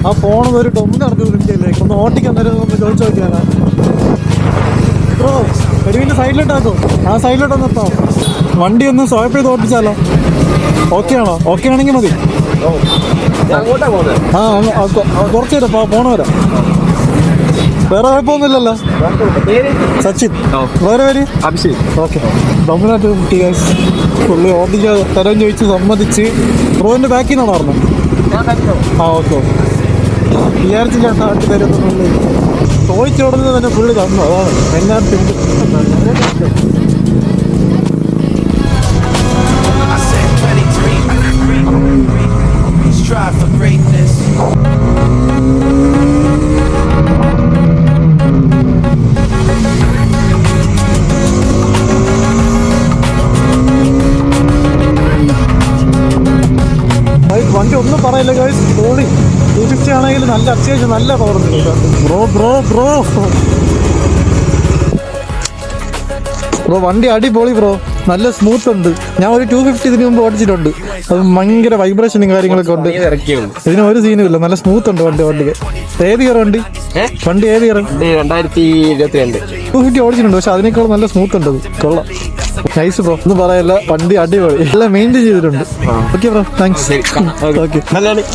ആ ഫോണിൽ ഒരു ഡൊമ്പ് നടത്തി വിളിക്കല്ലേ, ഒന്ന് ഓട്ടിക്കാൻ തരുമോ ഒന്ന് ചോദിച്ചു നോക്കിയാലോ. ബ്രോ എരിവിൻ്റെ സൈഡിലോട്ടാക്കോ, ആ സൈഡിലോട്ടൊന്ന് എത്താം. വണ്ടി ഒന്ന് സ്വൈപ്പ് ചെയ്ത് ഓട്ടിച്ചാലോ? ഓക്കെ ആണോ? ഓക്കെ ആണെങ്കിൽ മതി. ആ കുറച്ച് നേരം പോണ വരാം. വേറെ കുഴപ്പമൊന്നുമില്ലല്ലോ. സച്ചിൻ. വേറെ പേര് അഭിഷേക്. ഓക്കെ. തമിഴ്നാട്ടിൽ കുട്ടി ഗൈസ്. പുള്ളി ഓടിക്കാൻ തരം ചോദിച്ച് സമ്മതിച്ച്. ബ്രോന്റെ ബാക്കിൽ നിന്നാണ് പറഞ്ഞത്. ആ ഓക്കെ. വിചാരിച്ചില്ല നാട്ടിൽ തരുന്നുള്ളൂ. ചോദിച്ചോടുന്നത് തന്നെ പുള്ളി തന്നു. അതാണ് എല്ലാവർക്കും. Strive for greatness. വണ്ടി ഒന്നും പറയില്ല ഗൈസ്. തോണി 250 ആണെങ്കിൽ നല്ല അത്യാവശ്യം നല്ല പവർ ഉണ്ട്. ബ്രോ വണ്ടി അടിപൊളി ബ്രോ, നല്ല സ്മൂത്ത് ഉണ്ട്. ഞാൻ ഒരു 250 ഇതിന് മുമ്പ് ഓടിച്ചിട്ടുണ്ട്. അത് ഭയങ്കര വൈബ്രേഷനും കാര്യങ്ങളൊക്കെ ഉണ്ട്. ഇതിന് ഒരു സീനും ഇല്ല, നല്ല സ്മൂത്ത് ഉണ്ട് വണ്ടിക്ക്. ഏത് ഇയർ വണ്ടി ഏത് ഇയർ? 2022. 250 ഓടിച്ചിട്ടുണ്ട്, പക്ഷെ അതിനേക്കാൾ നല്ല സ്മൂത്ത് ഉണ്ട്. കൊള്ളാം. നൈസ് ബ്രോ, ഒന്നും പറയല്ല. വണ്ടി അടിപൊളി, എല്ലാം മെയിൻറ്റെയിൻ ചെയ്തിട്ടുണ്ട്. Okay bro, thanks.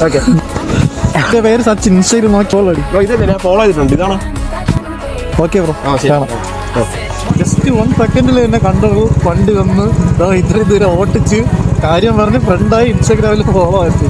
ഓക്കെ. പേര് സച്ചിൻ. ഇൻസ്റ്റയിൽ നോക്കി ഫോളോ ചെയ്തിട്ടുണ്ട്. ഇതാണ്. ഓക്കെ ബ്രോ, കാണാം. ജസ്റ്റ് 1 സെക്കൻഡിൽ തന്നെ കണ്ടത് വണ്ടി വന്ന് ഇത്രയും ദൂരം ഓട്ടിച്ച് കാര്യം പറഞ്ഞ് ഫ്രണ്ടായി ഇൻസ്റ്റാഗ്രാമിൽ ഫോളോ ആക്കി.